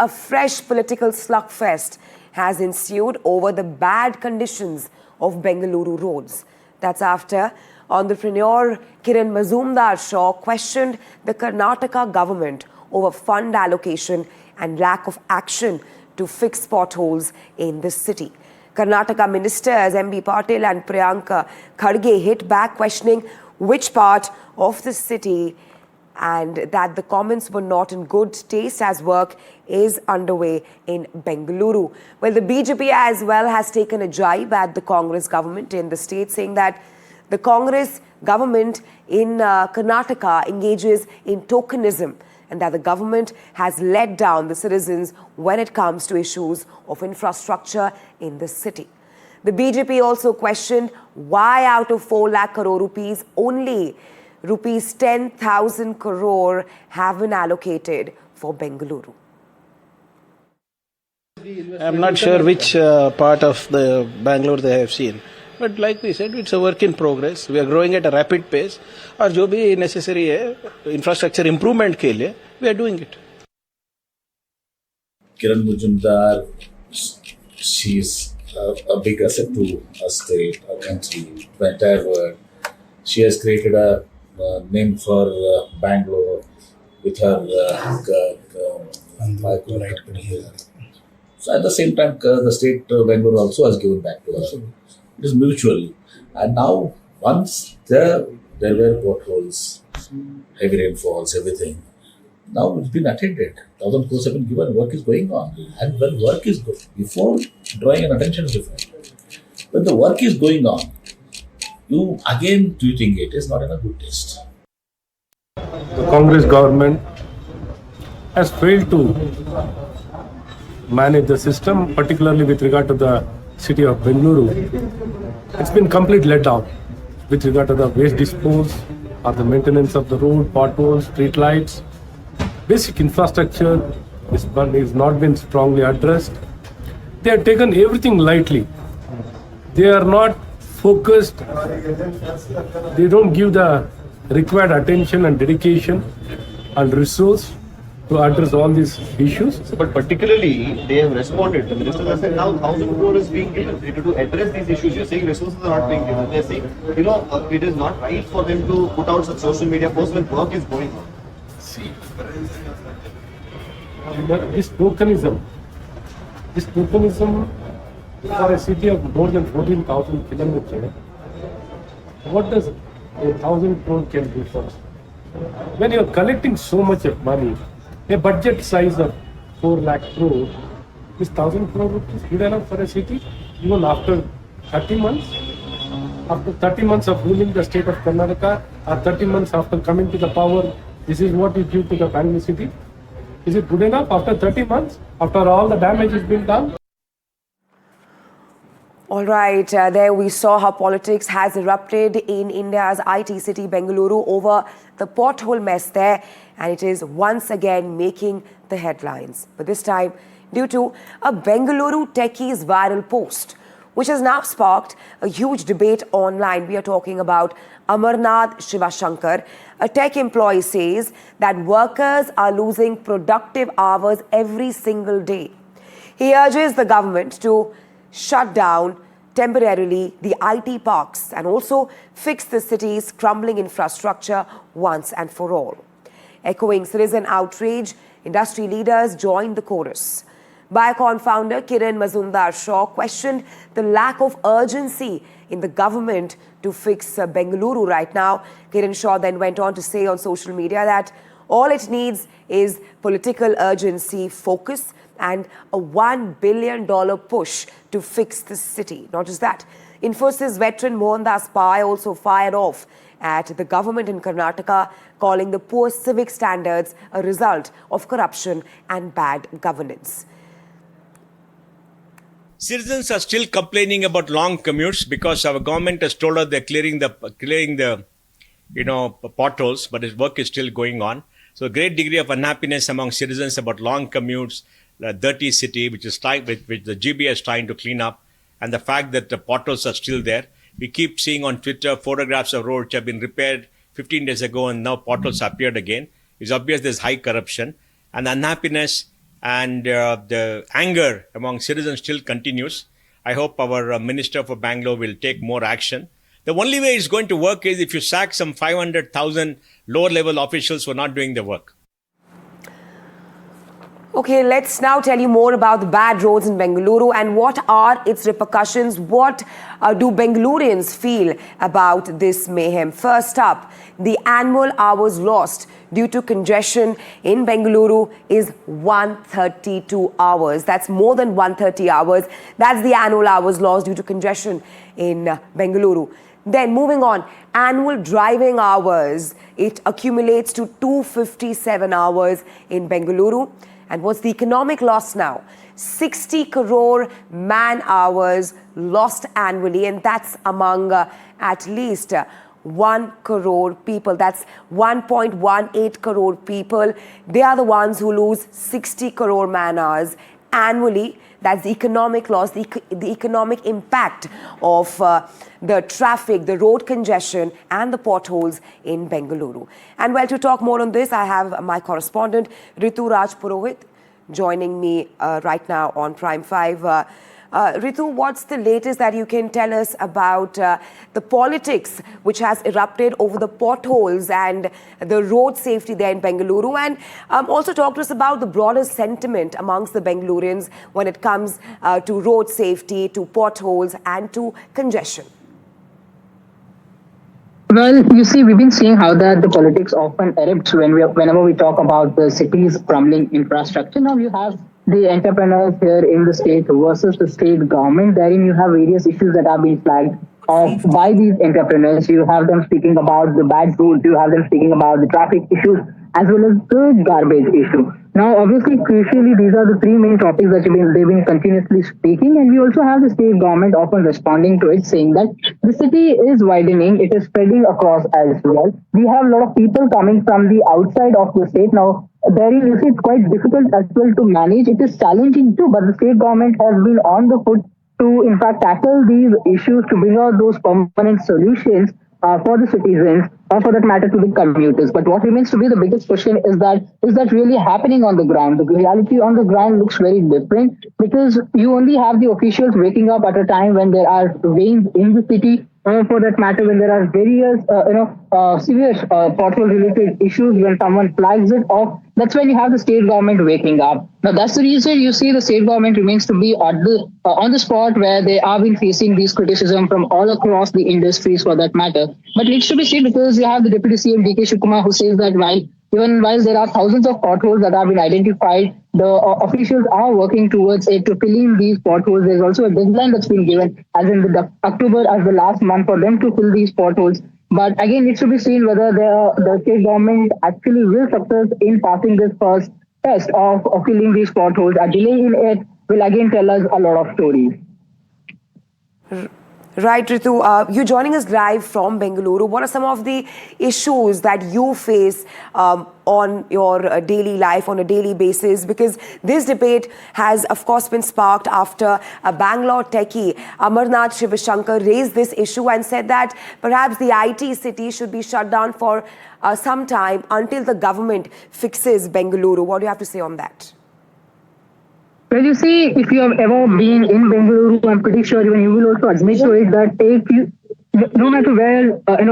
a fresh political slugfest has ensued over the bad conditions of Bengaluru roads. That's after entrepreneur Kiran Mazumdar-Shaw questioned the Karnataka government over fund allocation and lack of action to fix potholes in the city. Karnataka ministers M.B. Patil and Priyanka Khadge hit back, questioning which part of the city and that the comments were not in good taste as work is underway in Bengaluru. Well, the BJP as well has taken a jibe at the Congress government in the state, saying that the Congress government in Karnataka engages in tokenism and that the government has let down the citizens when it comes to issues of infrastructure in the city. The BJP also questioned why out of 4 lakh crore rupees, only rupees 10,000 crore have been allocated for Bengaluru. I'm not sure which part of the Bangalore they have seen. But like we said, it's a work in progress. We are growing at a rapid pace. और जो भी necessary है infrastructure improvement के लिए, we are doing it. Kiran Mazumdar, she is a big asset to our state, our country, the entire world. She has created a name for Bangalore with her company. So at the same time, the state Bangalore also has given back to her. It is mutual. And now, once there were potholes, heavy rainfalls, everything. Now it's been attended. 1,000 crores have been given. Work is going on. And when work is going, before drawing an attention is different. When the work is going on, you again tweeting it is not in a good taste. The Congress government has failed to manage the system, particularly with regard to the city of Bengaluru. It's been complete letdown with regard to the waste disposal or the maintenance of the road, potholes, street lights. Basic infrastructure is not been strongly addressed. They have taken everything lightly. They are not focused. They don't give the required attention and dedication and resource to address all these issues. But particularly, they have responded. The ministers have said now 1,000 crore is being given to address these issues. You're saying resources are not being given. They're saying, it is not right for them to put out such social media posts when work is going on. See, this tokenism for a city of more than 14,000 kilometers, what does 1,000 crore can do for us? When you're collecting so much of money, a budget size of 4 lakh crore, is 1,000 crore rupees good enough for a city? Even after 30 months? After 30 months of ruling the state of Karnataka, or 30 months after coming to the power, this is what you give to the Bangalore city? Is it good enough after 30 months? After all the damage has been done? All right, there we saw how politics has erupted in India's IT city, Bengaluru, over the pothole mess there, and it is once again making the headlines. But this time, due to a Bengaluru techie's viral post, which has now sparked a huge debate online. We are talking about Amarnath Shivashankar. A tech employee says that workers are losing productive hours every single day. He urges the government to shut down temporarily the IT parks and also fix the city's crumbling infrastructure once and for all. Echoing citizen outrage, industry leaders joined the chorus. Biocon founder Kiran Mazumdar-Shaw questioned the lack of urgency in the government to fix Bengaluru right now. Kiran Shaw then went on to say on social media that all it needs is political urgency, focus, and a $1 billion push to fix the city. Not just that, Infosys veteran Mohandas Pai also fired off at the government in Karnataka, calling the poor civic standards a result of corruption and bad governance. Citizens are still complaining about long commutes because our government has told us they're clearing the potholes, but his work is still going on. So a great degree of unhappiness among citizens about long commutes, the dirty city, which is which the GB is trying to clean up, and the fact that the potholes are still there. We keep seeing on Twitter photographs of roads which have been repaired 15 days ago and now potholes appeared again. It's obvious there's high corruption, and the unhappiness and the anger among citizens still continues. I hope our Minister for Bangalore will take more action. The only way it's going to work is if you sack some 500,000 lower level officials who are not doing the work. Okay, let's now tell you more about the bad roads in Bengaluru and what are its repercussions. What do Bengalurians feel about this mayhem? First up, the annual hours lost due to congestion in Bengaluru is 132 hours. That's more than 130 hours. That's the annual hours lost due to congestion in Bengaluru. Then moving on, annual driving hours, it accumulates to 257 hours in Bengaluru. And what's the economic loss now? 60 crore man hours lost annually, and that's among at least 1 crore people. That's 1.18 crore people. They are the ones who lose 60 crore man hours annually. That's the economic loss, the economic impact of the traffic, the road congestion and the potholes in Bengaluru. And well, to talk more on this, I have my correspondent Ritu Raj Purohit joining me right now on Prime 5. Ritu, what's the latest that you can tell us about the politics which has erupted over the potholes and the road safety there in Bengaluru? And also talk to us about the broader sentiment amongst the Bengalurians when it comes to road safety, to potholes and to congestion. Well, you see, we've been seeing how the politics often erupts whenever we talk about the city's crumbling infrastructure. Now you have the entrepreneurs here in the state versus the state government. Therein you have various issues that are being flagged by these entrepreneurs. You have them speaking about the bad roads, you have them speaking about the traffic issues, as well as the garbage issue. Now, obviously, crucially, these are the three main topics that they've been continuously speaking. And we also have the state government often responding to it, saying that the city is widening, it is spreading across as well. We have a lot of people coming from the outside of the state. Now, it's quite difficult as well to manage. It is challenging too, but the state government has been on the foot to, in fact, tackle these issues, to bring out those permanent solutions for the citizens, or for that matter to the commuters. But what remains to be the biggest question is that really happening on the ground? The reality on the ground looks very different, because you only have the officials waking up at a time when there are rains in the city, for that matter when there are various severe pothole-related issues. When someone flags it off, that's when you have the state government waking up. Now that's the reason you see the state government remains to be on the spot, where they have been facing these criticism from all across the industries for that matter. But it should be seen, because you have the Deputy CM D.K. Shiv-Kumar, who says that while there are thousands of potholes that have been identified, the officials are working towards it to fill in these potholes. There's also a deadline that's been given, as in the October as the last month, for them to fill these potholes. But again, it should be seen whether the state government actually will succeed in passing this first test of filling these potholes. A delay in it will again tell us a lot of stories. Right, Ritu. You're joining us live from Bengaluru. What are some of the issues that you face on your daily life, on a daily basis? Because this debate has, of course, been sparked after a Bangalore techie, Amarnath Shivashankar, raised this issue and said that perhaps the IT city should be shut down for some time until the government fixes Bengaluru. What do you have to say on that? Well, you see, if you have ever been in Bengaluru, I'm pretty sure even you will also admit to it that if you, no matter where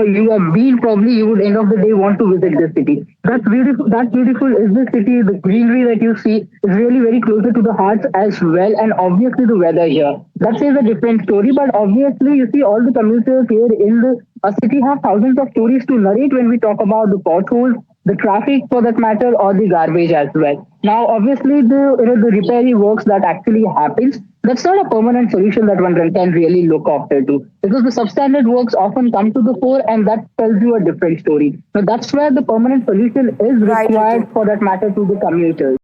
you have been, probably you would end of the day want to visit the city. That's beautiful. That beautiful is the city. The greenery that you see is really very closer to the hearts as well, and obviously the weather here. That is a different story. But obviously, you see, all the commuters here in the city have thousands of stories to narrate when we talk about the potholes, the traffic for that matter, or the garbage as well. Now, obviously, the repair works that actually happens, that's not a permanent solution that one can really look after to, because the substandard works often come to the fore, and that tells you a different story. So that's where the permanent solution is required for that matter to the commuters.